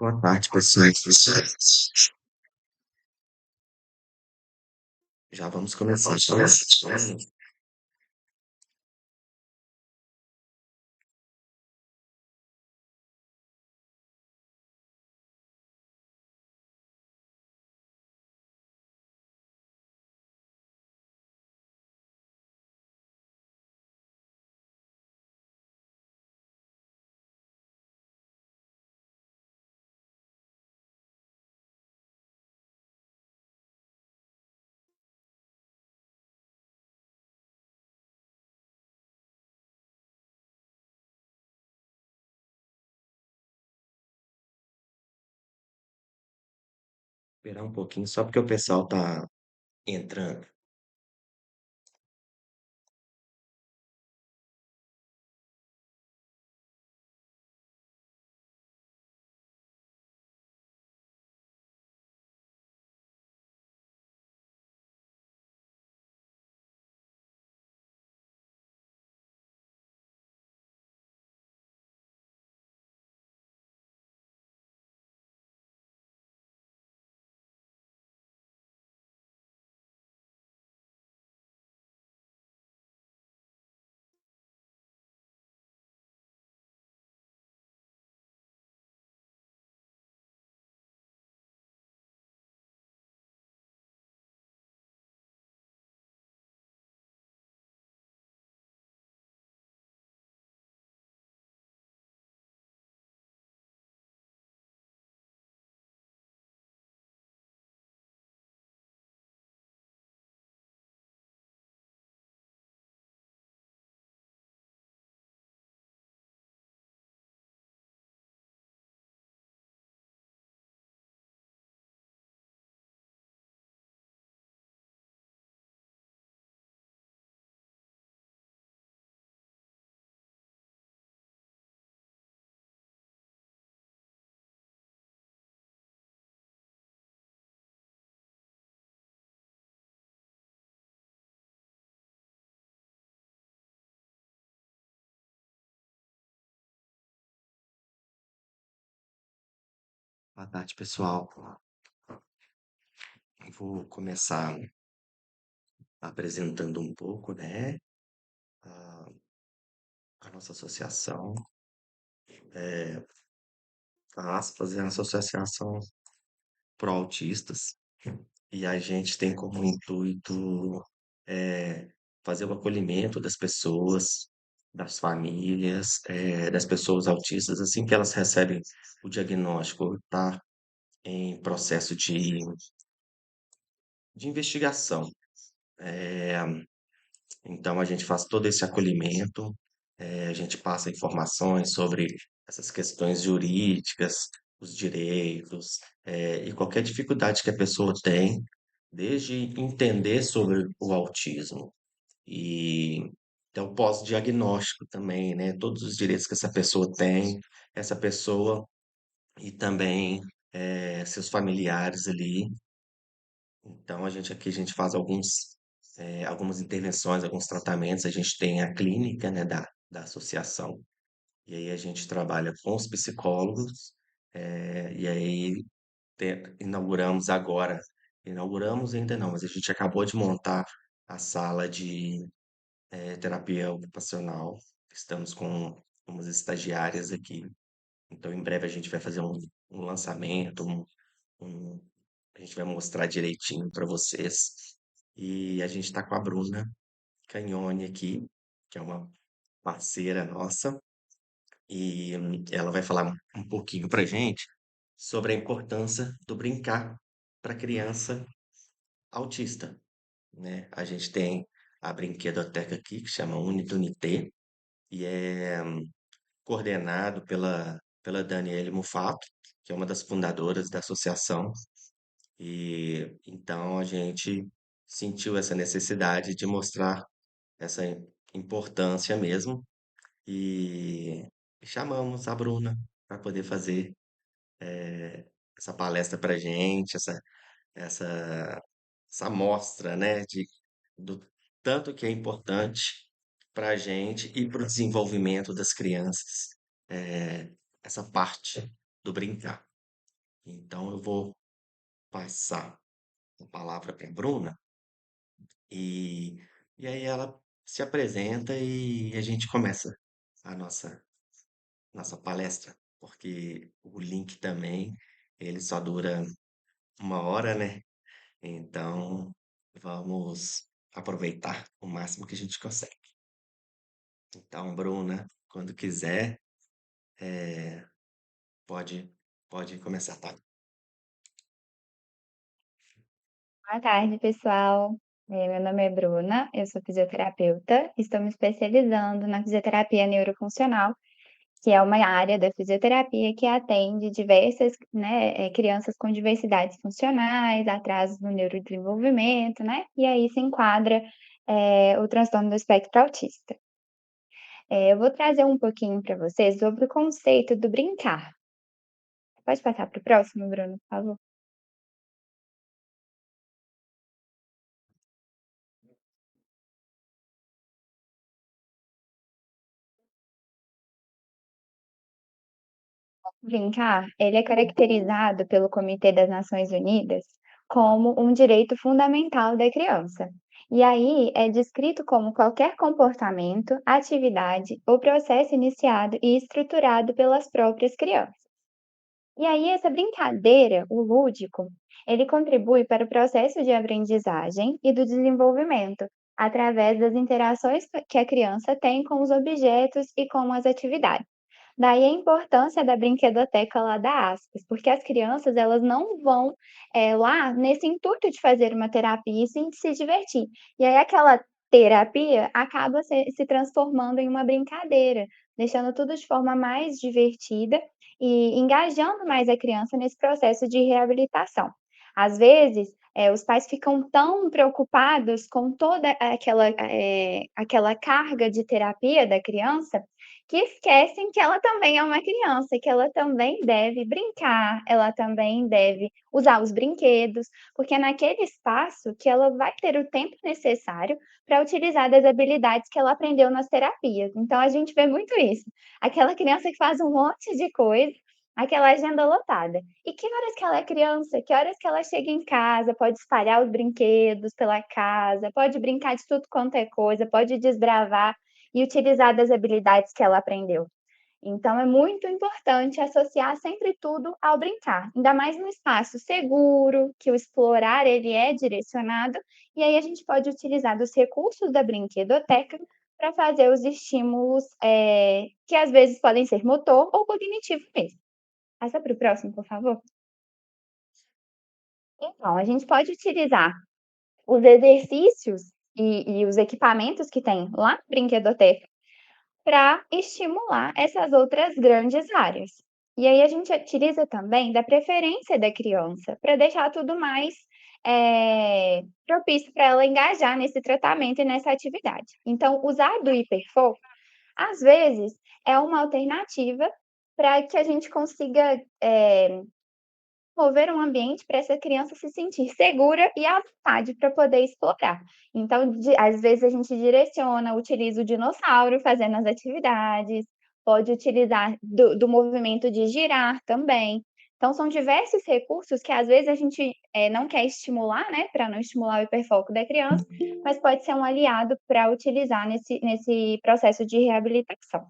Boa tarde, pessoal. Já vamos começar. Esperar um pouquinho, só porque o pessoal tá entrando. Boa tarde, pessoal. Eu vou começar apresentando um pouco, né, a, a nossa associação. É, a Aspas é uma associação pró-autistas e a gente tem como intuito é, fazer o acolhimento das pessoas, das famílias, das pessoas autistas, assim que elas recebem o diagnóstico, tá em processo de investigação. É, então, a gente faz todo esse acolhimento, a gente passa informações sobre essas questões jurídicas, os direitos, e qualquer dificuldade que a pessoa tem, desde entender sobre o autismo e até o pós-diagnóstico também, né? Todos os direitos que essa pessoa tem, essa pessoa e também seus familiares ali. Então, a gente faz algumas intervenções, alguns tratamentos. A gente tem a clínica, né, da associação, e aí a gente trabalha com os psicólogos, e aí inauguramos ainda não, mas a gente acabou de montar a sala de terapia ocupacional. Estamos com umas estagiárias aqui, então em breve a gente vai fazer um lançamento, um- a gente vai mostrar direitinho para vocês. E a gente está com a Bruna Cagnoni aqui, que é uma parceira nossa, e ela vai falar um pouquinho para gente sobre a importância do brincar para criança autista, né? A gente tem a brinquedoteca aqui, que chama Unitunité, e é coordenado pela Daniele Mufato, que é uma das fundadoras da associação. E então a gente sentiu essa necessidade de mostrar essa importância mesmo e chamamos a Bruna para poder fazer essa palestra para gente, essa, essa mostra, né, do tanto que é importante para a gente e para o desenvolvimento das crianças, essa parte do brincar. Então eu vou passar a palavra para a Bruna e, e aí ela se apresenta e a gente começa a nossa palestra, porque o link também, ele só dura 1 hora, né? Então vamos aproveitar o máximo que a gente consegue. Então, Bruna, quando quiser, eh, pode, pode começar, tá? Boa tarde, pessoal. Meu nome é Bruna, eu sou fisioterapeuta, estou me especializando na fisioterapia neurofuncional, que é uma área da fisioterapia que atende diversas, né, crianças com diversidades funcionais, atrasos no neurodesenvolvimento, né, e aí se enquadra, o transtorno do espectro autista. Eu vou trazer um pouquinho para vocês sobre o conceito do brincar. Pode passar para o próximo, Bruno, por favor? Brincar, ele é caracterizado pelo Comitê das Nações Unidas como um direito fundamental da criança. E aí é descrito como qualquer comportamento, atividade ou processo iniciado e estruturado pelas próprias crianças. E aí essa brincadeira, o lúdico, ele contribui para o processo de aprendizagem e do desenvolvimento, através das interações que a criança tem com os objetos e com as atividades. Daí a importância da brinquedoteca lá da Aspas, porque as crianças elas não vão, lá nesse intuito de fazer uma terapia e sim de se divertir. E aí aquela terapia acaba se transformando em uma brincadeira, deixando tudo de forma mais divertida e engajando mais a criança nesse processo de reabilitação. Às vezes, os pais ficam tão preocupados com toda aquela carga de terapia da criança, que esquecem que ela também é uma criança, que ela também deve brincar, ela também deve usar os brinquedos, porque é naquele espaço que ela vai ter o tempo necessário para utilizar das habilidades que ela aprendeu nas terapias. Então a gente vê muito isso, aquela criança que faz um monte de coisa, aquela agenda lotada. E que horas que ela é criança, que horas que ela chega em casa, pode espalhar os brinquedos pela casa, pode brincar de tudo quanto é coisa, pode desbravar e utilizar das habilidades que ela aprendeu. Então é muito importante associar sempre tudo ao brincar, ainda mais no espaço seguro, que o explorar ele é direcionado, e aí a gente pode utilizar dos recursos da brinquedoteca para fazer os estímulos, que às vezes podem ser motor ou cognitivo mesmo. Passa para o próximo, por favor. Então, a gente pode utilizar os exercícios e os equipamentos que tem lá na brinquedoteca para estimular essas outras grandes áreas. E aí a gente utiliza também da preferência da criança, para deixar tudo mais, propício para ela engajar nesse tratamento e nessa atividade. Então, usar do hiperfoco, às vezes, é uma alternativa para que a gente consiga, mover um ambiente para essa criança se sentir segura e à vontade para poder explorar. Então, às vezes a gente direciona, utiliza o dinossauro fazendo as atividades, pode utilizar do movimento de girar também. Então são diversos recursos que às vezes a gente, não quer estimular, né, para não estimular o hiperfoco da criança, mas pode ser um aliado para utilizar nesse processo de reabilitação.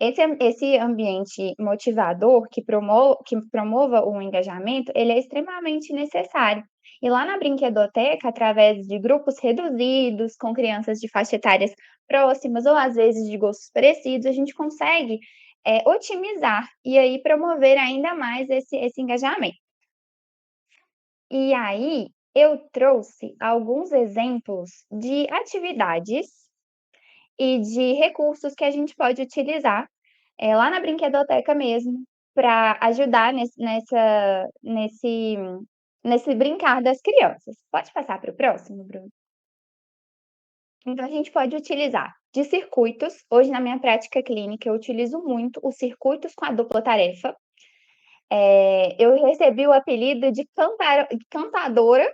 Esse ambiente motivador que promova o engajamento, ele é extremamente necessário. E lá na brinquedoteca, através de grupos reduzidos, com crianças de faixa etárias próximas ou às vezes de gostos parecidos, a gente consegue, otimizar e aí promover ainda mais esse engajamento. E aí, eu trouxe alguns exemplos de atividades e de recursos que a gente pode utilizar, lá na brinquedoteca mesmo, para ajudar nesse brincar das crianças. Pode passar para o próximo, Bruno? Então a gente pode utilizar de circuitos, hoje na minha prática clínica eu utilizo muito os circuitos com a dupla tarefa. Eu recebi o apelido de cantadora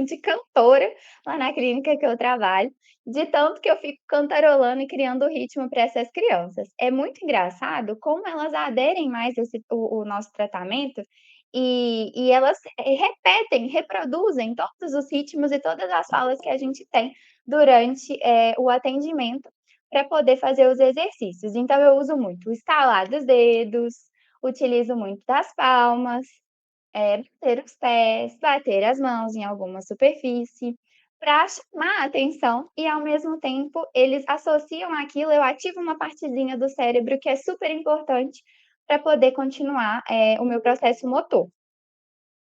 de cantora lá na clínica que eu trabalho, de tanto que eu fico cantarolando e criando ritmo para essas crianças. É muito engraçado como elas aderem mais o nosso tratamento e elas, repetem, reproduzem todos os ritmos e todas as falas que a gente tem durante, o atendimento para poder fazer os exercícios. Então eu uso muito o estalar dos dedos, utilizo muito das palmas, bater os pés, bater as mãos em alguma superfície, para chamar a atenção e, ao mesmo tempo, eles associam aquilo, eu ativo uma partezinha do cérebro que é super importante para poder continuar, o meu processo motor.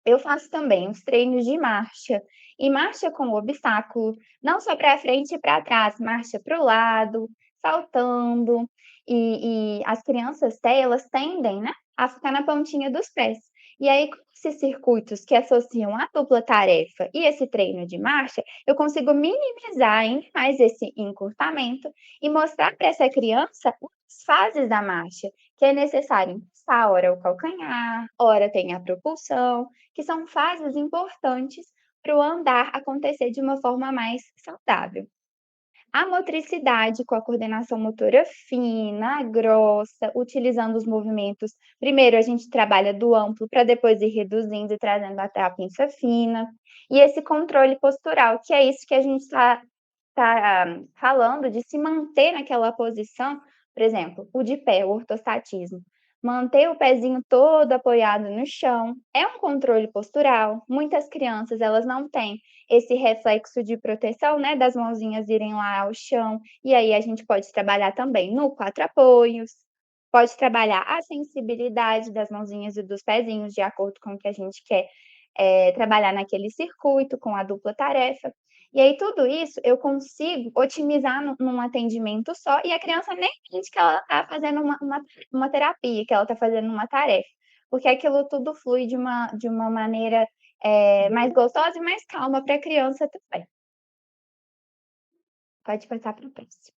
Eu faço também os treinos de marcha, e marcha com obstáculo, não só para frente e para trás, marcha para o lado, saltando, e as crianças elas tendem, né, a ficar na pontinha dos pés. E aí, com esses circuitos que associam a dupla tarefa e esse treino de marcha, eu consigo minimizar ainda mais esse encurtamento e mostrar para essa criança as fases da marcha, que é necessário encostar, ora o calcanhar, ora tem a propulsão, que são fases importantes para o andar acontecer de uma forma mais saudável. A motricidade com a coordenação motora fina, grossa, utilizando os movimentos. Primeiro a gente trabalha do amplo para depois ir reduzindo e trazendo até a pinça fina. E esse controle postural, que é isso que a gente está falando de se manter naquela posição, por exemplo, o de pé, o ortostatismo. Manter o pezinho todo apoiado no chão é um controle postural. Muitas crianças, elas não têm esse reflexo de proteção, né, das mãozinhas irem lá ao chão, e aí a gente pode trabalhar também no quatro apoios, pode trabalhar a sensibilidade das mãozinhas e dos pezinhos, de acordo com o que a gente quer, trabalhar naquele circuito, com a dupla tarefa. E aí tudo isso eu consigo otimizar num atendimento só, e a criança nem sente que ela está fazendo uma terapia, que ela está fazendo uma tarefa, porque aquilo tudo flui de uma maneira, mais gostosa e mais calma para a criança também. Pode passar para o próximo.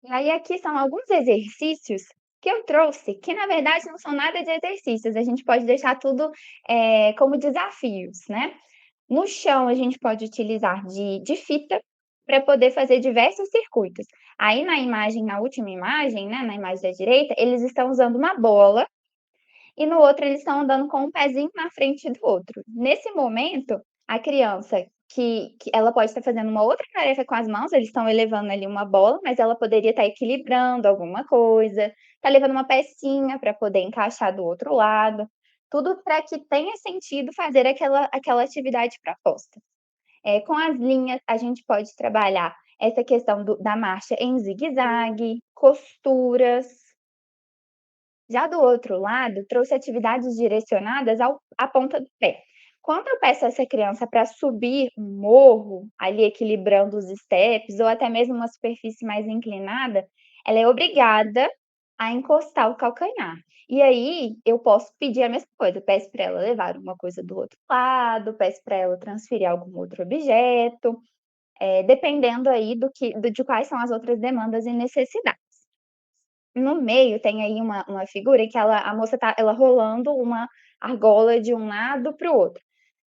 E aí aqui são alguns exercícios que eu trouxe, que na verdade não são nada de exercícios, a gente pode deixar tudo, como desafios, né. No chão, a gente pode utilizar de fita para poder fazer diversos circuitos. Aí na imagem, na última imagem, né, na imagem da direita, eles estão usando uma bola e no outro eles estão andando com um pezinho na frente do outro. Nesse momento, a criança que ela pode estar fazendo uma outra tarefa com as mãos, eles estão elevando ali uma bola, mas ela poderia estar equilibrando alguma coisa, tá levando uma pecinha para poder encaixar do outro lado, tudo para que tenha sentido fazer aquela atividade proposta. Com as linhas, a gente pode trabalhar essa questão da marcha em zigue-zague, costuras. Já do outro lado, trouxe atividades direcionadas à ponta do pé. Quando eu peço a essa criança para subir um morro, ali equilibrando os steps, ou até mesmo uma superfície mais inclinada, ela é obrigada a encostar o calcanhar. E aí, eu posso pedir a mesma coisa, peço para ela levar uma coisa do outro lado, peço para ela transferir algum outro objeto, dependendo aí de quais são as outras demandas e necessidades. No meio tem aí uma figura que a moça ela rolando uma argola de um lado para o outro.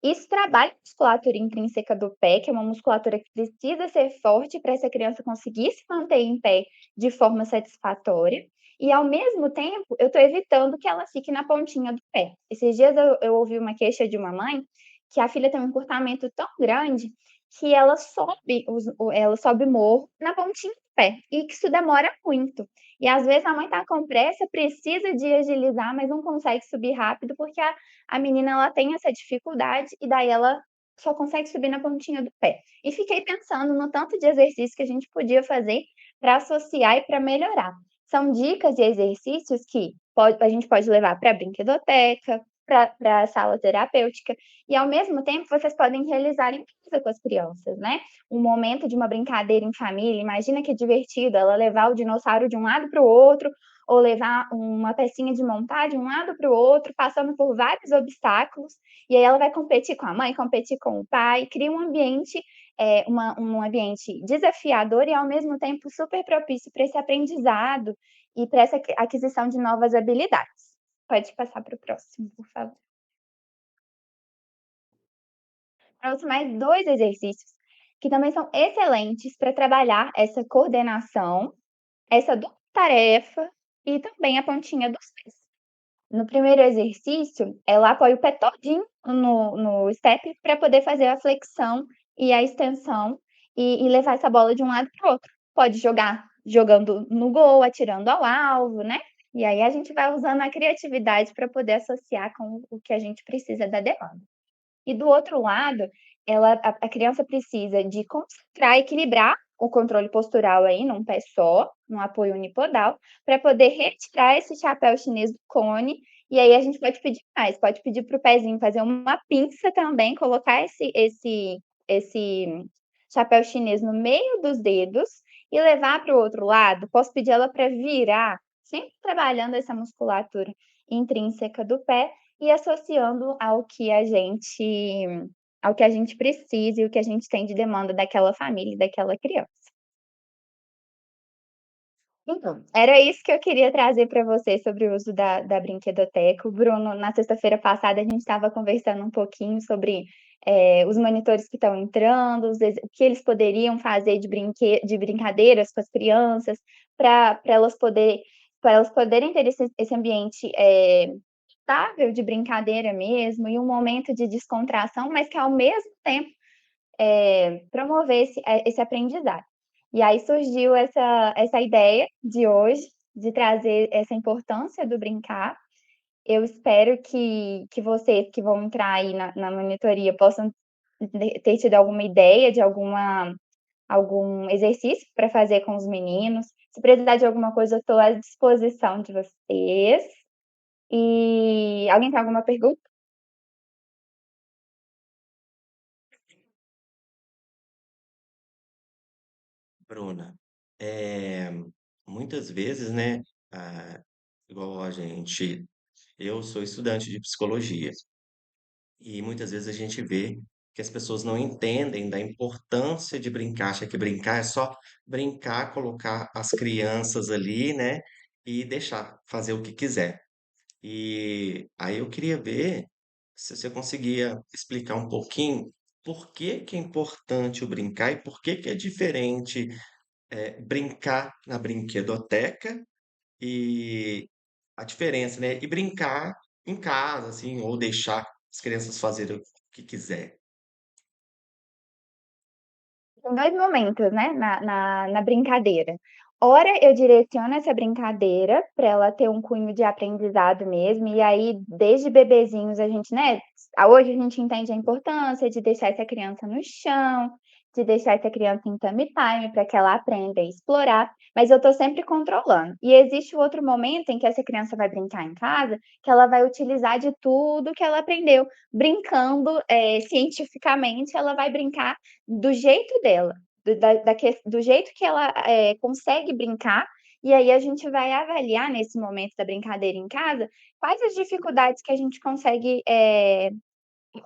Isso trabalha a musculatura intrínseca do pé, que é uma musculatura que precisa ser forte para essa criança conseguir se manter em pé de forma satisfatória, e ao mesmo tempo eu estou evitando que ela fique na pontinha do pé. Esses dias eu ouvi uma queixa de uma mãe, que a filha tem um encurtamento tão grande, que ela sobe morro na pontinha do pé, e que isso demora muito. E às vezes a mãe está com pressa, precisa de agilizar, mas não consegue subir rápido, porque a menina ela tem essa dificuldade e daí ela só consegue subir na pontinha do pé. E fiquei pensando no tanto de exercício que a gente podia fazer para associar e para melhorar. São dicas e exercícios que a gente pode levar para a brinquedoteca, para a sala terapêutica, e ao mesmo tempo vocês podem realizar em casa com as crianças, né. Um momento de uma brincadeira em família, imagina que é divertido ela levar o dinossauro de um lado para o outro, ou levar uma pecinha de montar de um lado para o outro, passando por vários obstáculos, e aí ela vai competir com a mãe, competir com o pai, cria um ambiente, um ambiente desafiador e ao mesmo tempo super propício para esse aprendizado e para essa aquisição de novas habilidades. Pode passar para o próximo, por favor. Trouxe mais 2 exercícios que também são excelentes para trabalhar essa coordenação, essa dupla tarefa e também a pontinha dos pés. No primeiro exercício, ela apoia o pé todinho no step para poder fazer a flexão e a extensão e levar essa bola de um lado para o outro. Pode jogar jogando no gol, atirando ao alvo, né. E aí a gente vai usando a criatividade para poder associar com o que a gente precisa da demanda. E do outro lado, ela a criança precisa de concentrar, equilibrar o controle postural aí num pé só, num apoio unipodal, para poder retirar esse chapéu chinês do cone, e aí a gente pode pedir mais, pode pedir para o pezinho fazer uma pinça também, colocar esse chapéu chinês no meio dos dedos e levar para o outro lado, posso pedir ela para virar, sempre trabalhando essa musculatura intrínseca do pé, e associando ao que a gente precisa e o que a gente tem de demanda daquela família e daquela criança. Então, era isso que eu queria trazer para você sobre o uso da brinquedoteca. O Bruno, na sexta-feira passada, a gente estava conversando um pouquinho sobre, os monitores que estão entrando, o que eles poderiam fazer de brincadeiras com as crianças, para elas poderem ter esse ambiente, saudável de brincadeira mesmo e um momento de descontração, mas que ao mesmo tempo, promover esse aprendizado. E aí surgiu essa ideia de hoje, de trazer essa importância do brincar. Eu espero que vocês que vão entrar aí na monitoria possam ter tido alguma ideia de algum exercício para fazer com os meninos. Se precisar de alguma coisa, eu estou à disposição de vocês. E alguém tem alguma pergunta? Bruna, eh, muitas vezes, né, ah, igual a gente eu sou estudante de psicologia e muitas vezes a gente vê que as pessoas não entendem da importância de brincar, acha que brincar é só brincar, colocar as crianças ali, né, e deixar fazer o que quiser. E aí eu queria ver se você conseguia explicar um pouquinho por que que é importante o brincar e por que que é diferente brincar na brinquedoteca e a diferença, né? E brincar em casa, assim, ou deixar as crianças fazerem o que quiser. Tem 2 momentos, né, na brincadeira. Ora eu direciono essa brincadeira para ela ter um cunho de aprendizado mesmo, e aí desde bebezinhos a gente, né, hoje a gente entende a importância de deixar essa criança no chão, de deixar essa criança em tummy time para que ela aprenda a explorar, mas eu estou sempre controlando. E existe o outro momento em que essa criança vai brincar em casa, que ela vai utilizar de tudo que ela aprendeu, brincando, cientificamente, ela vai brincar do jeito dela, do jeito que ela, consegue brincar, e aí a gente vai avaliar nesse momento da brincadeira em casa, quais as dificuldades que a gente consegue,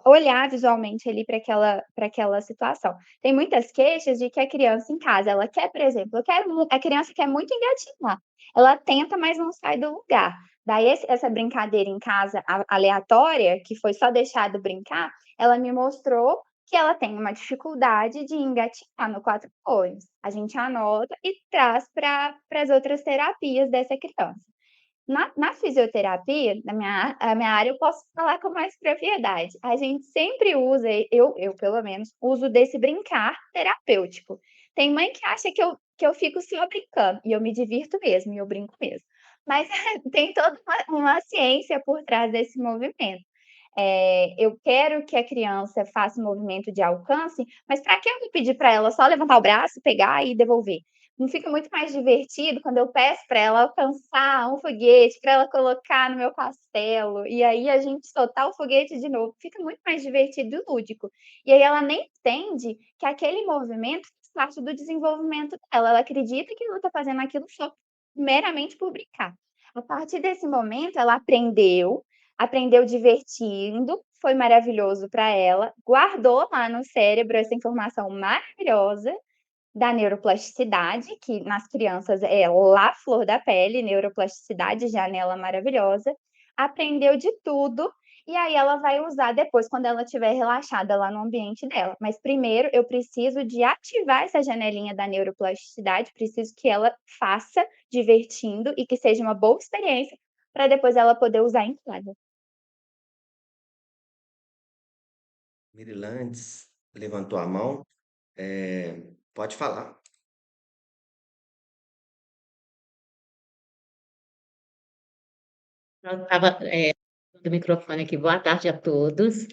olhar visualmente ali para aquela situação. Tem muitas queixas de que a criança em casa, ela quer, por exemplo, eu quero mu a criança quer muito engatinhar, ela tenta, mas não sai do lugar. Daí essa brincadeira em casa aleatória, que foi só deixado brincar, ela me mostrou que ela tem uma dificuldade de engatinhar no 4 cores. A gente anota e traz para as outras terapias dessa criança. Na fisioterapia, a minha área, eu posso falar com mais propriedade. A gente sempre usa, eu pelo menos, uso desse brincar terapêutico. Tem mãe que acha que eu fico só brincando, e eu me divirto mesmo, e eu brinco mesmo. Mas tem toda uma ciência por trás desse movimento. Eu quero que a criança faça um movimento de alcance, mas para que eu vou pedir para ela só levantar o braço, pegar e devolver? Não fica muito mais divertido quando eu peço para ela alcançar um foguete, para ela colocar no meu castelo, e aí a gente soltar o foguete de novo, fica muito mais divertido e lúdico. E aí ela nem entende que aquele movimento faz parte do desenvolvimento dela, ela acredita que ela está fazendo aquilo só meramente por brincar. A partir desse momento ela aprendeu divertindo, foi maravilhoso para ela, guardou lá no cérebro essa informação maravilhosa da neuroplasticidade, que nas crianças é lá flor da pele, neuroplasticidade, janela maravilhosa, aprendeu de tudo e aí ela vai usar depois quando ela estiver relaxada lá no ambiente dela. Mas primeiro eu preciso de ativar essa janelinha da neuroplasticidade, preciso que ela faça divertindo e que seja uma boa experiência, para depois ela poder usar em casa. Mirilandes levantou a mão. Pode falar. Eu estava, do microfone aqui. Boa tarde a todos.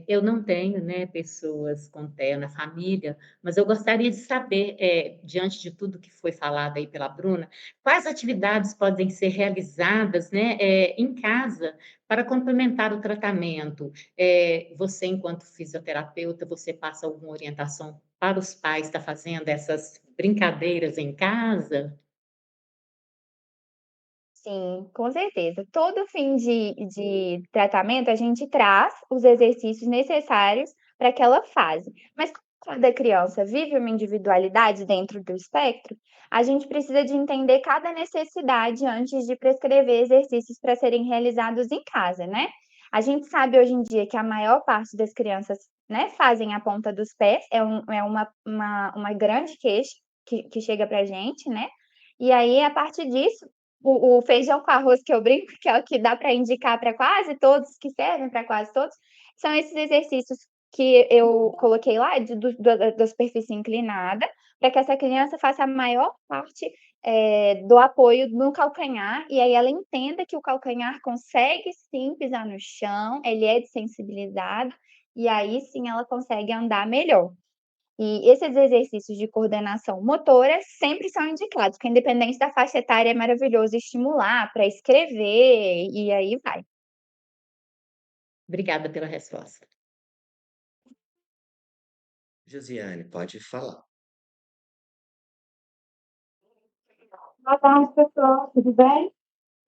Eu não tenho, né, pessoas com TEA na família, mas eu gostaria de saber, diante de tudo que foi falado aí pela Bruna, quais atividades podem ser realizadas, né, em casa para complementar o tratamento? Você, enquanto fisioterapeuta, você passa alguma orientação para os pais estar fazendo essas brincadeiras em casa? Sim, com certeza. Todo fim de tratamento, a gente traz os exercícios necessários para aquela fase. Mas como cada criança vive uma individualidade dentro do espectro, a gente precisa de entender cada necessidade antes de prescrever exercícios para serem realizados em casa, né? A gente sabe hoje em dia que a maior parte das crianças, né, fazem a ponta dos pés, uma grande queixa que chega para a gente, né? E aí, a partir disso, o feijão com arroz que eu brinco, que é o que dá para indicar para quase todos, que servem para quase todos, são esses exercícios que eu coloquei lá de do da superfície inclinada, para que essa criança faça a maior parte, do apoio no calcanhar, e aí ela entenda que o calcanhar consegue sim pisar no chão, ele é desensibilizado, e aí sim ela consegue andar melhor. E esses exercícios de coordenação motora sempre são indicados, porque independente da faixa etária é maravilhoso estimular para escrever, e aí vai. Obrigada pela resposta. Josiane, pode falar. Boa tarde, pessoal, tudo bem?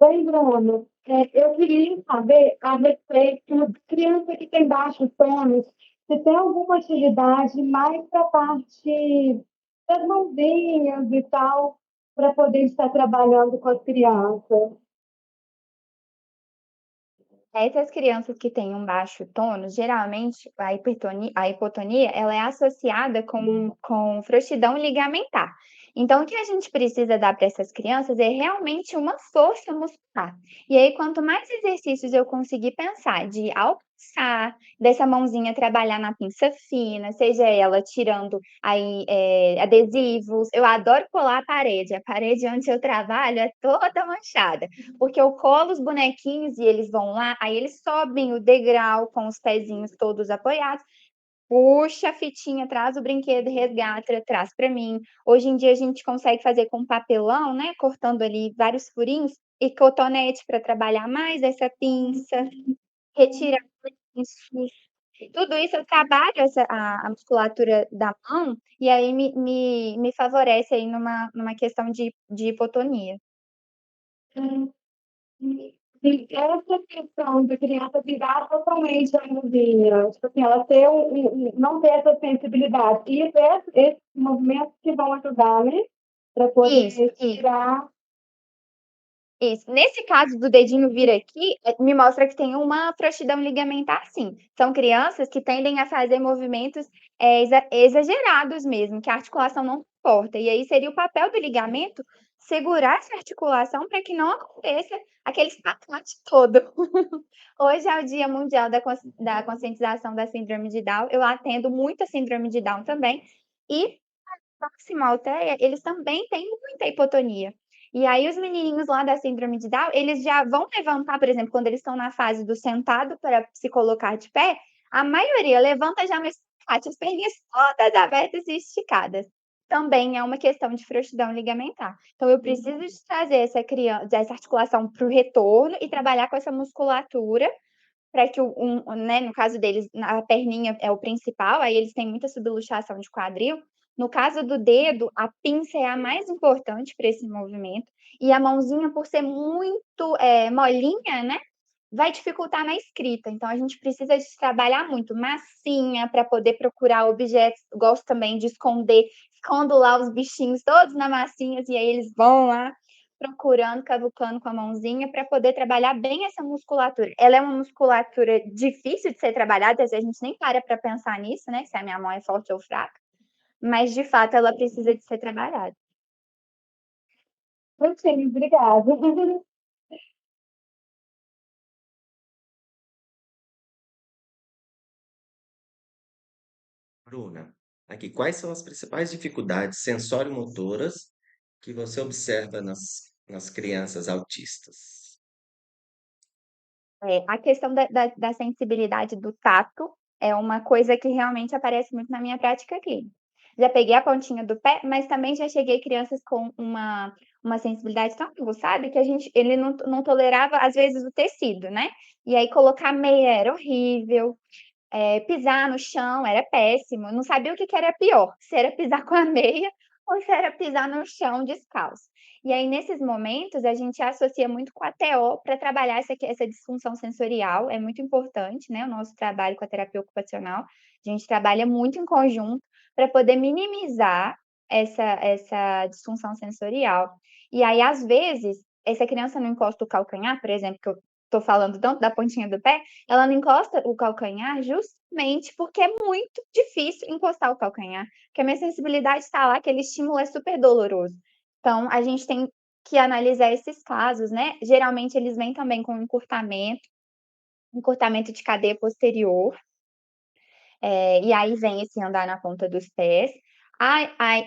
Bem, Bruno, eu queria saber a respeito de criança que tem baixos tônus, se tem alguma atividade mais para a parte das mãozinhas e tal, para poder estar trabalhando com as crianças. Essas crianças que têm um baixo tônus, geralmente a hipotonia, ela é associada com frouxidão ligamentar. Então, o que a gente precisa dar para essas crianças é realmente uma força muscular. E aí, quanto mais exercícios eu conseguir pensar de alçar, dessa mãozinha trabalhar na pinça fina, seja ela tirando aí, adesivos. Eu adoro colar a parede onde eu trabalho é toda manchada. Porque eu colo os bonequinhos e eles vão lá, aí eles sobem o degrau com os pezinhos todos apoiados, puxa a fitinha, traz o brinquedo, resgata, traz para mim. Hoje em dia a gente consegue fazer com papelão, né, cortando ali vários furinhos e cotonete para trabalhar mais essa pinça, retirar isso. Tudo isso eu trabalho a musculatura da mão, e aí me favorece aí numa questão de hipotonia. E essa questão de criança virar totalmente a mãozinha, tipo assim, ela ter não ter essa sensibilidade. E esses movimentos que vão ajudar, né? Para Isso, poder isso. tirar. Isso. Nesse caso do dedinho vir aqui, me mostra que tem uma frouxidão ligamentar sim. São crianças que tendem a fazer movimentos, exagerados mesmo, que a articulação não suporta. E aí seria o papel do ligamento segurar essa articulação para que não aconteça aquele espacate todo. Hoje é o Dia Mundial da Conscientização da Síndrome de Down, eu atendo muita síndrome de Down também, e próximo à altéia, eles também têm muita hipotonia. E aí os menininhos lá da síndrome de Down, eles já vão levantar, por exemplo, quando eles estão na fase do sentado para se colocar de pé, a maioria levanta já no espacate, as perninhas todas abertas e esticadas. Também é uma questão de frouxidão ligamentar. Então eu preciso de trazer essa articulação para o retorno e trabalhar com essa musculatura para que né, no caso deles, a perninha é o principal, aí eles têm muita subluxação de quadril. No caso do dedo, a pinça é a mais importante para esse movimento, e a mãozinha, por ser muito, molinha, né, vai dificultar na escrita. Então a gente precisa de trabalhar muito massinha para poder procurar objetos. Gosto também de esconder, escondo lá os bichinhos todos na massinha, e aí eles vão lá. procurando, cavucando com a mãozinha para poder trabalhar bem essa musculatura. Ela é uma musculatura difícil de ser trabalhada, às vezes a gente nem para pensar nisso, né, se a minha mão é forte ou fraca, mas de fato ela precisa de ser trabalhada. Ok, obrigada. Bruna, aqui, quais são as principais dificuldades sensório-motoras que você observa nas crianças autistas? A questão da sensibilidade do tato é uma coisa que realmente aparece muito na minha prática clínica. Já peguei a pontinha do pé, mas também já cheguei crianças com uma sensibilidade tão aguçada que ele não tolerava, às vezes, o tecido, né. E aí colocar meia era horrível, pisar no chão era péssimo, eu não sabia o que que era pior, se era pisar com a meia ou se era pisar no chão descalço. E aí, nesses momentos, a gente associa muito com a TO para trabalhar essa disfunção sensorial, é muito importante, né, o nosso trabalho com a terapia ocupacional, a gente trabalha muito em conjunto para poder minimizar essa disfunção sensorial. E aí, às vezes, essa criança não encosta o calcanhar, por exemplo, que eu estou falando tanto da pontinha do pé, ela não encosta o calcanhar justamente porque é muito difícil encostar o calcanhar, porque a minha sensibilidade está lá, aquele estímulo é super doloroso. Então, a gente tem que analisar esses casos, né. Geralmente eles vêm também com encurtamento de cadeia posterior, e aí vem esse andar na ponta dos pés.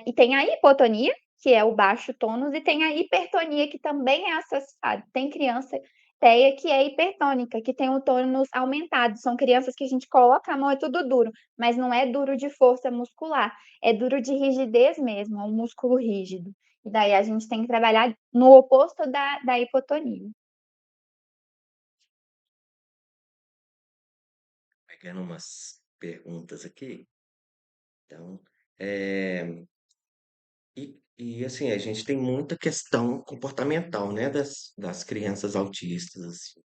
E tem a hipotonia, que é o baixo tônus, e tem a hipertonia, que também é associado. Tem criança TEA que é hipertônica, que tem o tônus aumentado. São crianças que a gente coloca a mão, é tudo duro, mas não é duro de força muscular, é duro de rigidez mesmo, é um músculo rígido. E daí a gente tem que trabalhar no oposto da hipotonia. Pegando umas perguntas aqui, então, eh, assim, a gente tem muita questão comportamental, né, das crianças autistas, assim.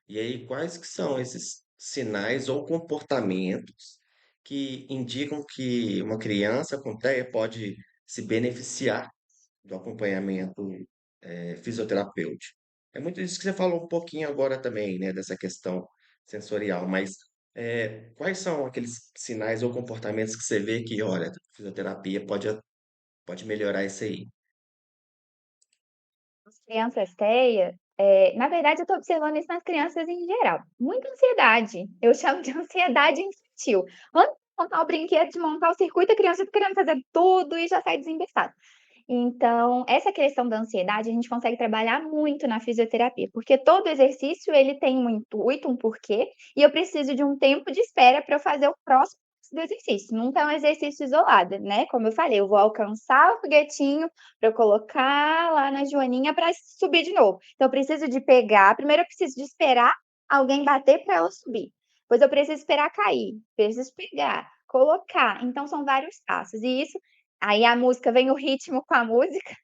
E aí, quais que são esses sinais ou comportamentos que indicam que uma criança com TEA pode se beneficiar do acompanhamento, fisioterapêutico? É muito isso que você falou um pouquinho agora também, né, dessa questão sensorial, mas, quais são aqueles sinais ou comportamentos que você vê que, olha, a fisioterapia pode melhorar isso aí? As crianças TEA, na verdade eu estou observando isso nas crianças em geral, muita ansiedade, eu chamo de ansiedade infantil. Antes de montar o brinquedo, de montar o circuito, a criança fica querendo fazer tudo e já sai desembestada. Então, essa questão da ansiedade a gente consegue trabalhar muito na fisioterapia, porque todo exercício ele tem um intuito, um porquê, e eu preciso de um tempo de espera para eu fazer o próximo do exercício, nunca é um exercício isolado, né, como eu falei, eu vou alcançar o foguetinho para eu colocar lá na joaninha para subir de novo. Então eu preciso de pegar primeiro eu preciso de esperar alguém bater para ela subir, depois eu preciso esperar cair, preciso pegar, colocar, então são vários passos e isso aí a música vem o ritmo com a música,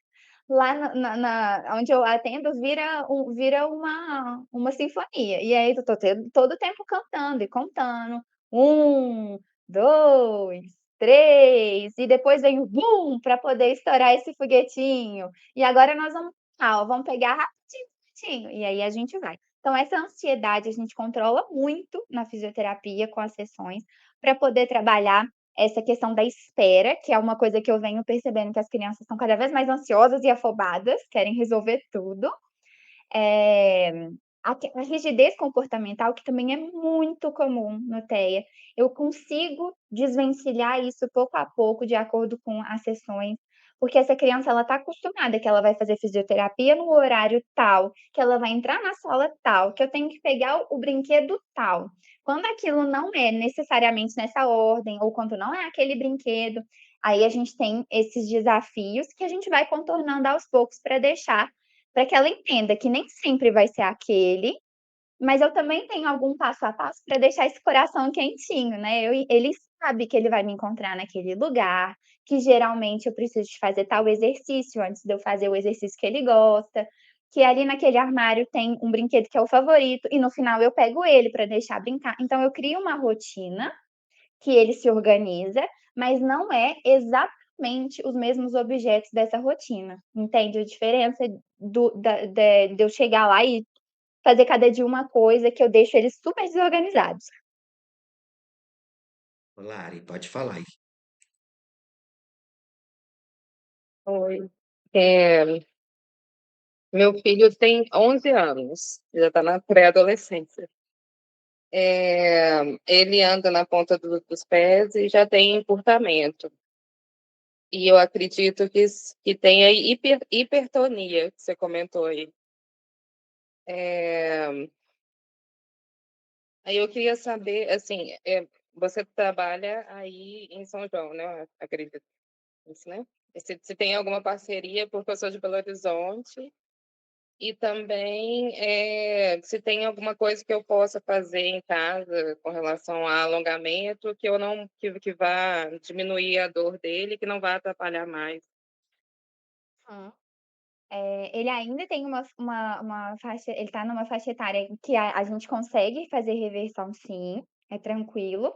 lá onde eu atendo vira uma sinfonia, e aí eu tô todo o tempo cantando e contando, 1, 2, 3 e depois vem o bum para poder estourar esse foguetinho, e agora nós vamos pegar rapidinho, rapidinho, e aí a gente vai. Então essa ansiedade a gente controla muito na fisioterapia com as sessões, para poder trabalhar essa questão da espera, que é uma coisa que eu venho percebendo que as crianças estão cada vez mais ansiosas e afobadas, querem resolver tudo. Eh, a rigidez comportamental, que também é muito comum no TEA, eu consigo desvencilhar isso pouco a pouco, de acordo com as sessões, porque essa criança ela está acostumada que ela vai fazer fisioterapia no horário tal, que ela vai entrar na sala tal, que eu tenho que pegar o brinquedo tal. Quando aquilo não é necessariamente nessa ordem, ou quando não é aquele brinquedo, aí a gente tem esses desafios que a gente vai contornando aos poucos para que ela entenda que nem sempre vai ser aquele, mas eu também tenho algum passo a passo para deixar esse coração quentinho, né, ele sabe que ele vai me encontrar naquele lugar, que geralmente eu preciso de fazer tal exercício antes de eu fazer o exercício que ele gosta, que ali naquele armário tem um brinquedo que é o favorito e no final eu pego ele para deixar brincar. Então eu crio uma rotina, que ele se organiza, mas não é exatamente exatamente os mesmos objetos dessa rotina, entende a diferença de eu chegar lá e fazer cada dia uma coisa que eu deixo eles super desorganizados. Lari, pode falar aí. Oi. É, meu filho tem 11 anos, já está na pré-adolescência. Ele anda na ponta dos pés e já tem encurtamento. E eu acredito que tenha hipertonia, que você comentou aí. É, aí eu queria saber, assim, você trabalha aí em São João, né? Acredito, isso, né? Se tem alguma parceria, porque eu sou de Belo Horizonte. E também, se tem alguma coisa que eu possa fazer em casa com relação a alongamento, que eu não que vá diminuir a dor dele, que não vá atrapalhar mais. Hum. Ele ainda tem uma faixa ele tá numa faixa etária que a gente consegue fazer reversão sim, é tranquilo.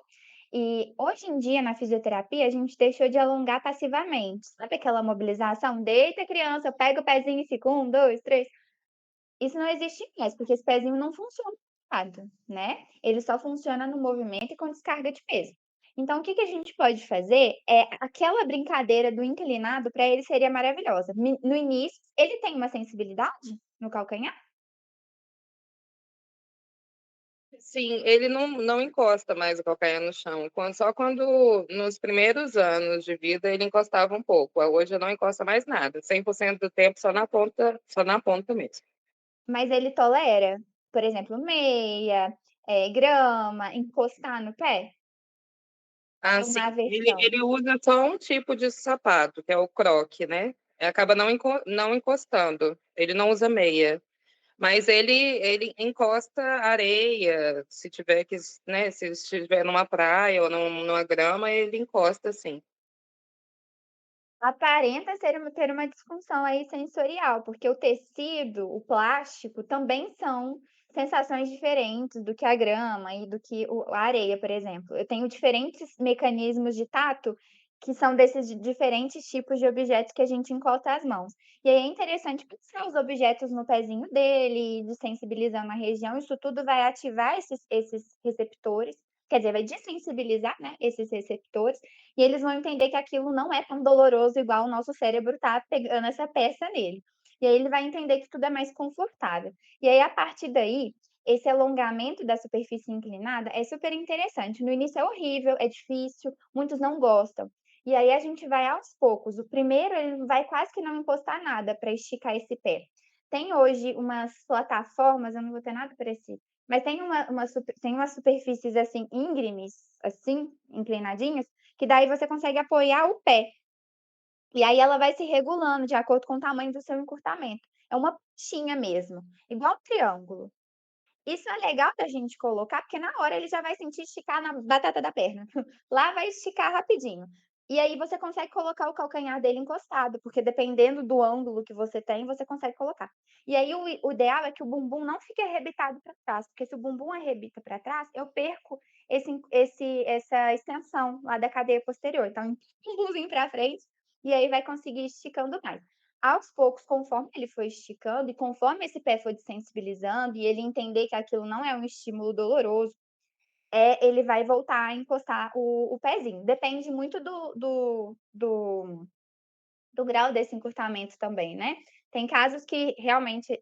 E hoje em dia na fisioterapia a gente deixou de alongar passivamente, sabe aquela mobilização? Deita criança, pega o pezinho e fica 1, 2, 3. Isso não existe mais, porque esse pezinho não funciona nada, né, ele só funciona no movimento e com descarga de peso. Então o que que a gente pode fazer, é aquela brincadeira do inclinado para ele seria maravilhosa. No início, ele tem uma sensibilidade no calcanhar? Sim, ele não encosta mais o calcanhar no chão, só quando nos primeiros anos de vida ele encostava um pouco, hoje não encosta mais nada, 100% do tempo só na ponta mesmo. Mas ele tolera, por exemplo, meia, grama, encostar no pé? Ah, É sim. uma Ele aversão? ele usa só um tipo de sapato, que é o croque, né, acaba não encostando, ele não usa meia. Mas ele encosta areia, se tiver que, né, se estiver numa praia ou numa grama, ele encosta sim. Aparenta ter uma disfunção aí sensorial, porque o tecido, o plástico, também são sensações diferentes do que a grama e do que a areia, por exemplo. Eu tenho diferentes mecanismos de tato que são desses diferentes tipos de objetos que a gente encosta as mãos. E aí é interessante pensar os objetos no pezinho dele, desensibilizando a região, isso tudo vai ativar esses receptores, quer dizer, vai desensibilizar, né, esses receptores, e eles vão entender que aquilo não é tão doloroso igual o nosso cérebro tá pegando essa peça nele. E aí ele vai entender que tudo é mais confortável. E aí, a partir daí, esse alongamento da superfície inclinada é super interessante. No início é horrível, é difícil, muitos não gostam. E aí a gente vai aos poucos. O primeiro, ele vai quase que não encostar nada para esticar esse pé. Tem hoje umas plataformas, eu não vou ter nada parecido, mas tem umas superfícies assim íngremes, assim, inclinadinhas, que daí você consegue apoiar o pé. E aí ela vai se regulando de acordo com o tamanho do seu encurtamento. É uma pontinha mesmo, igual um triângulo. Isso é legal da gente colocar, porque na hora ele já vai sentir esticar na batata da perna. Lá vai esticar rapidinho. E aí você consegue colocar o calcanhar dele encostado, porque dependendo do ângulo que você tem, você consegue colocar. E aí o ideal é que o bumbum não fique arrebitado para trás, porque se o bumbum arrebita para trás, eu perco essa extensão lá da cadeia posterior. Então, um bumbumzinho para frente, e aí vai conseguir ir esticando mais. Aos poucos, conforme ele for esticando e conforme esse pé for desensibilizando e ele entender que aquilo não é um estímulo doloroso, ele vai voltar a encostar o pezinho. Depende muito do grau desse encurtamento também, né. Tem casos que realmente,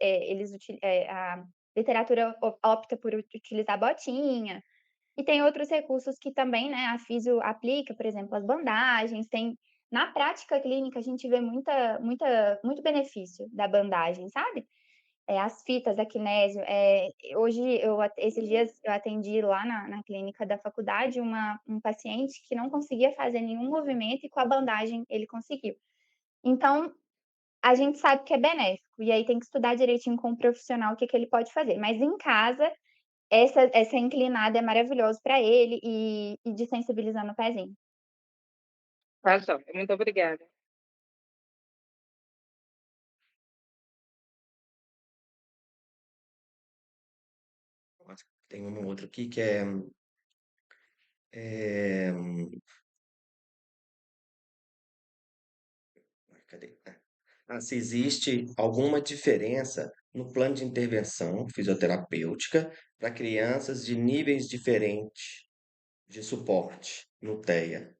a literatura opta por utilizar botinha, e tem outros recursos que também, né, a fisio aplica, por exemplo, as bandagens, na prática clínica a gente vê muito benefício da bandagem, sabe. As fitas da kinésio, hoje esses dias eu atendi lá na clínica da faculdade um paciente que não conseguia fazer nenhum movimento e com a bandagem ele conseguiu. Então, a gente sabe que é benéfico, e aí tem que estudar direitinho com o profissional o que que ele pode fazer, mas em casa essa inclinada é maravilhoso para ele e desensibilizando o pezinho. Tá joia, muito obrigada. Tem um outro aqui que é Se existe alguma diferença no plano de intervenção fisioterapêutica para crianças de níveis diferentes de suporte no TEA.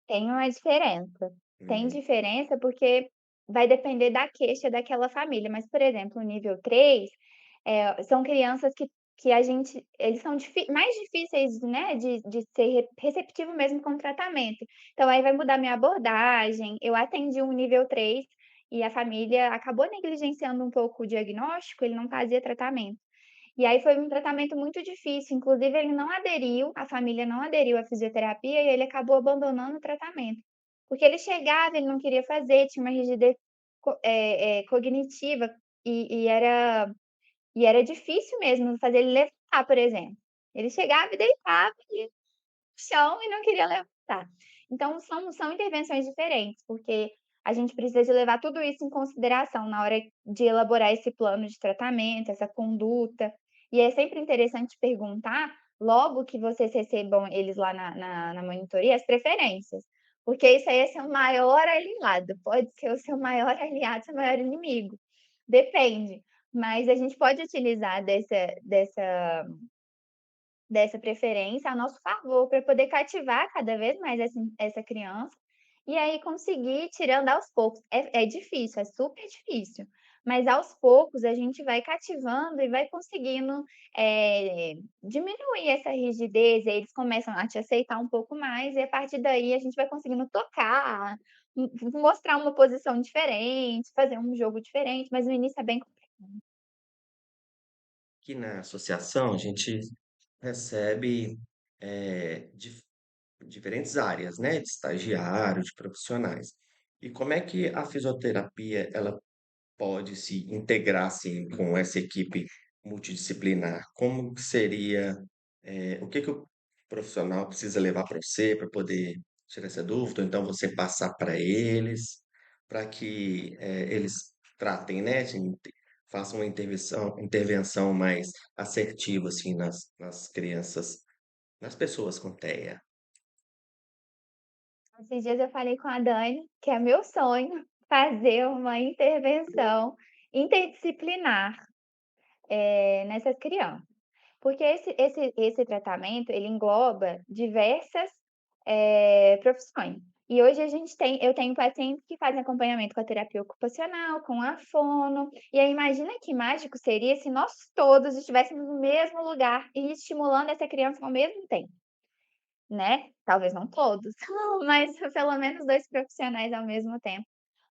Tem uma diferença. Tem Uhum. diferença porque vai depender da queixa daquela família, mas, por exemplo, o nível 3, são crianças que a gente eles são mais difíceis, né, de ser receptivo mesmo com o tratamento. Então aí vai mudar minha abordagem. Eu atendi um nível 3 e a família acabou negligenciando um pouco o diagnóstico, ele não fazia tratamento. E aí foi um tratamento muito difícil, inclusive ele não aderiu, a família não aderiu à fisioterapia e ele acabou abandonando o tratamento. Porque ele chegava, ele não queria fazer, tinha uma rigidez cognitiva e era difícil mesmo fazer ele levantar, por exemplo. Ele chegava e deitava ali no chão e não queria levantar. Então são intervenções diferentes, porque a gente precisa de levar tudo isso em consideração na hora de elaborar esse plano de tratamento, essa conduta. E é sempre interessante perguntar, logo que vocês recebam eles lá na monitoria, as preferências, porque isso aí é seu maior aliado, pode ser o seu maior aliado, seu maior inimigo, depende. Mas a gente pode utilizar dessa preferência a nosso favor, para poder cativar cada vez mais essa criança, e aí conseguir tirando aos poucos. É difícil, é super difícil, mas aos poucos a gente vai cativando e vai conseguindo, diminuir essa rigidez, e aí eles começam a te aceitar um pouco mais, e a partir daí a gente vai conseguindo tocar, mostrar uma posição diferente, fazer um jogo diferente, mas no início é bem complicado. Aqui na associação, a gente recebe diferentes áreas, né, de estagiário, de profissionais. E como é que a fisioterapia ela pode se integrar assim com essa equipe multidisciplinar? Como que seria, o que que o profissional precisa levar para você para poder tirar essa dúvida, ou então você passar para eles, para que eles tratem, né, assim, façam uma intervenção mais assertiva assim nas crianças, nas pessoas com TEA. Esses dias eu falei com a Dani, que é meu sonho fazer uma intervenção interdisciplinar, nessas crianças. Porque esse tratamento, ele engloba diversas, profissões. E hoje eu tenho pacientes que fazem acompanhamento com a terapia ocupacional, com a fono, e aí imagina que mágico seria se nós todos estivéssemos no mesmo lugar e estimulando essa criança ao mesmo tempo. Né, talvez não todos, mas pelo menos 2 profissionais ao mesmo tempo,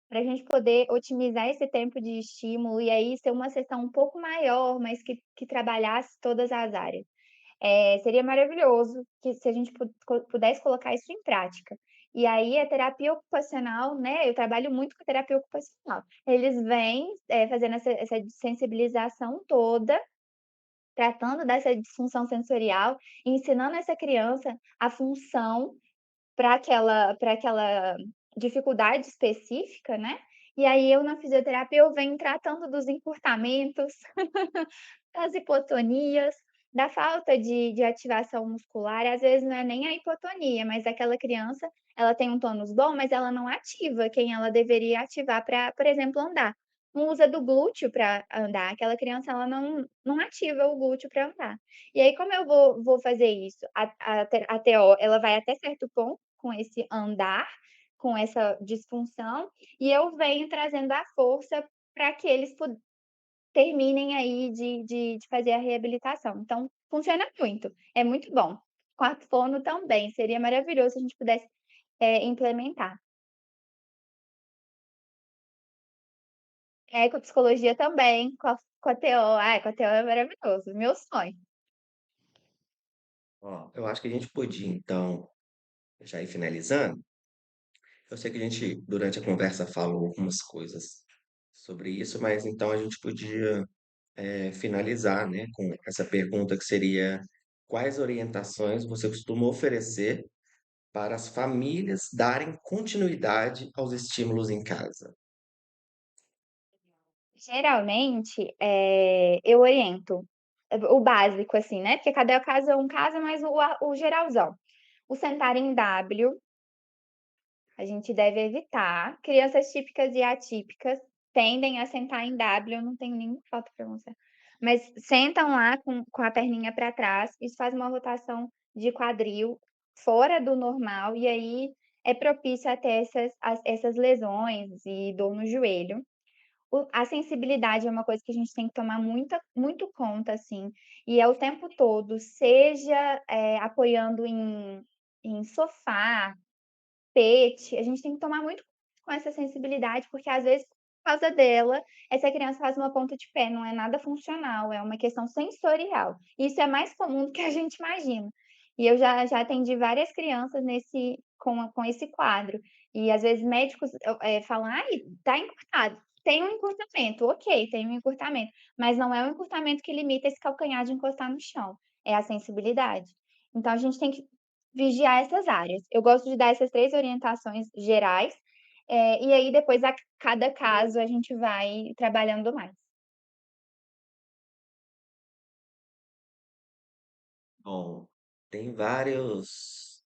para a gente poder otimizar esse tempo de estímulo e aí ser uma sessão um pouco maior, mas que trabalhasse todas as áreas. Seria maravilhoso que se a gente pudesse colocar isso em prática. E aí a terapia ocupacional, né, eu trabalho muito com terapia ocupacional. Eles vêm, fazendo essa sensibilização toda, tratando dessa disfunção sensorial, ensinando essa criança a função para aquela dificuldade específica, né. E aí eu na fisioterapia eu venho tratando dos encurtamentos, das hipotonias, da falta de ativação muscular, às vezes não é nem a hipotonia, mas aquela criança, ela tem um tônus bom, mas ela não ativa quem ela deveria ativar para, por exemplo, andar. Não usa do glúteo para andar, aquela criança ela não ativa o glúteo para andar. E aí como eu vou fazer isso? A TO, ela vai até certo ponto com esse andar, com essa disfunção, e eu venho trazendo a força para que eles terminem aí de fazer a reabilitação. Então, funciona muito, é muito bom. Com a fono também, seria maravilhoso se a gente pudesse, implementar. É, com a psicologia também, com a TO. Ai, com a TO é maravilhoso, meu sonho. Ó, eu acho que a gente podia então já ir finalizando. Eu sei que a gente, durante a conversa, falou algumas coisas sobre isso, mas então a gente podia, finalizar, né, com essa pergunta que seria: quais orientações você costuma oferecer para as famílias darem continuidade aos estímulos em casa? Geralmente, eu oriento o básico, assim, né, porque cada caso é um caso, mas o geralzão. O sentar em W, A gente deve evitar. Crianças típicas e atípicas tendem a sentar em W, eu não tenho nenhuma foto para mostrar, mas sentam lá com a perninha para trás, isso faz uma rotação de quadril fora do normal, e aí é propício a ter essas lesões e dor no joelho. A sensibilidade é uma coisa que a gente tem que tomar muito conta, assim, e é o tempo todo, seja, apoiando em sofá, tapete, a gente tem que tomar muito com essa sensibilidade, porque às vezes, por causa dela, essa criança faz uma ponta de pé, não é nada funcional, é uma questão sensorial. Isso é mais comum do que a gente imagina. E eu já atendi várias crianças com esse quadro. E às vezes médicos, falam: "Ai, tá encurtado". Tem um encurtamento, ok, tem um encurtamento, mas não é o encurtamento que limita esse calcanhar de encostar no chão, é a sensibilidade. Então a gente tem que vigiar essas áreas. Eu gosto de dar essas 3 orientações gerais, e aí depois a cada caso a gente vai trabalhando mais. Bom, tem vários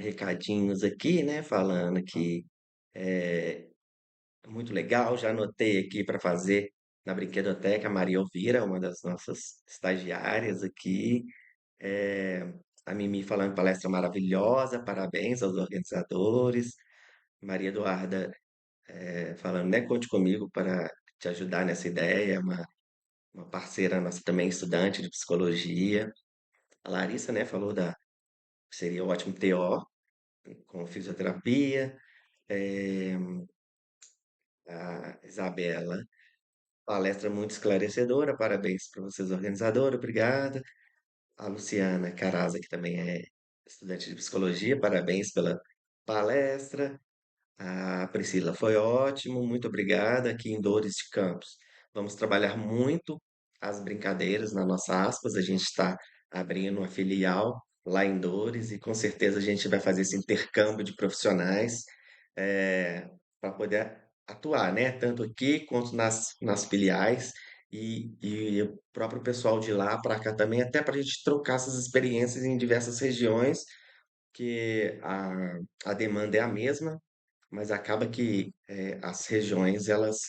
recadinhos aqui, né, falando que é muito legal. Já anotei aqui para fazer na Brinquedoteca. A Maria Elvira, uma das nossas estagiárias aqui. É, a Mimi falando palestra maravilhosa, parabéns aos organizadores. Maria Eduarda falando, né, conte comigo para te ajudar nessa ideia. Uma parceira nossa também, estudante de psicologia. A Larissa, né, falou que seria ótimo TO com fisioterapia. É, a Isabela, palestra muito esclarecedora, parabéns para vocês, organizadora, obrigada. A Luciana Caraza, que também é estudante de psicologia, parabéns pela palestra. A Priscila, foi ótimo, muito obrigada. Aqui em Dores de Campos, vamos trabalhar muito as brincadeiras na nossa aspas. A gente está abrindo uma filial lá em Dores e com certeza a gente vai fazer esse intercâmbio de profissionais para poder atuar, né? Tanto aqui quanto nas filiais e o próprio pessoal de lá para cá também, até para a gente trocar essas experiências em diversas regiões, que a demanda é a mesma, mas acaba que as regiões elas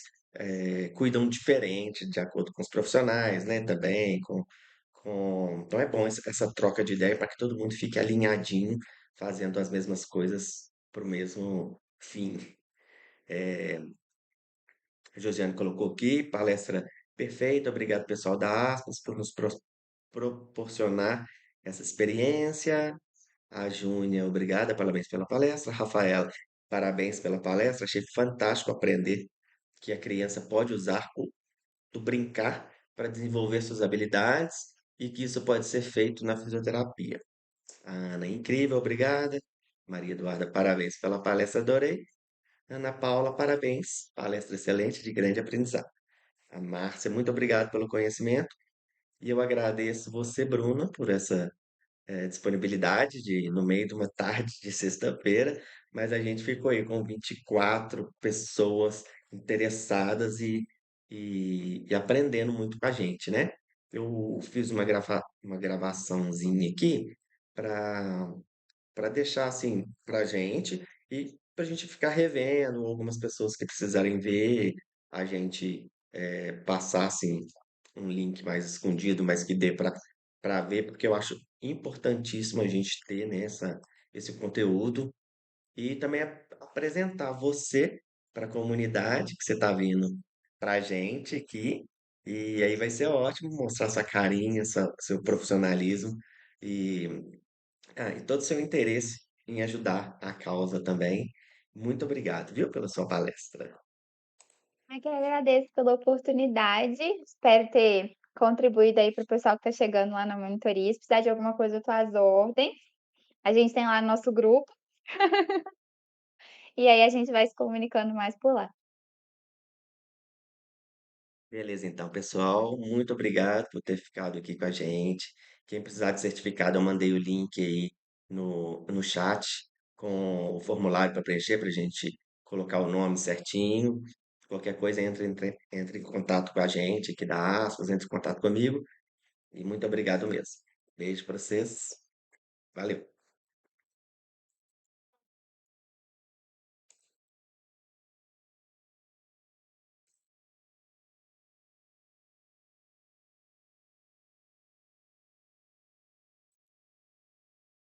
cuidam diferente de acordo com os profissionais, né? Também então é bom essa troca de ideia para que todo mundo fique alinhadinho, fazendo as mesmas coisas para o mesmo fim. A Josiane colocou aqui, palestra perfeita, obrigado pessoal da Aspas por nos proporcionar essa experiência. A Júnia, obrigada, parabéns pela palestra. Rafaela, parabéns pela palestra. Achei fantástico aprender que a criança pode usar do brincar para desenvolver suas habilidades e que isso pode ser feito na fisioterapia. A Ana, incrível, obrigada. Maria Eduarda, parabéns pela palestra, adorei. Ana Paula, parabéns, palestra excelente, de grande aprendizado. A Márcia, muito obrigado pelo conhecimento. E eu agradeço você, Bruna, por essa disponibilidade de no meio de uma tarde de sexta-feira, mas a gente ficou aí com 24 pessoas interessadas e aprendendo muito com a gente, né? Eu fiz uma gravaçãozinha aqui para deixar assim para gente e para a gente ficar revendo algumas pessoas que precisarem ver, a gente passar assim um link mais escondido, mas que dê para ver, porque eu acho importantíssimo a gente ter esse conteúdo e também apresentar você para a comunidade que você está vindo para a gente aqui. E aí vai ser ótimo mostrar sua carinha, seu profissionalismo e e todo o seu interesse em ajudar a causa também. Muito obrigado, viu, pela sua palestra. Eu que agradeço pela oportunidade, espero ter contribuído aí para o pessoal que está chegando lá na monitoria. Se precisar de alguma coisa, eu estou às ordens. A gente tem lá nosso grupo, e aí a gente vai se comunicando mais por lá. Beleza, então, pessoal, muito obrigado por ter ficado aqui com a gente. Quem precisar de certificado, eu mandei o link aí no chat com o formulário para preencher, para a gente colocar o nome certinho. Qualquer coisa, entre em contato com a gente aqui da Aspas, entre em contato comigo. E muito obrigado mesmo. Beijo para vocês. Valeu.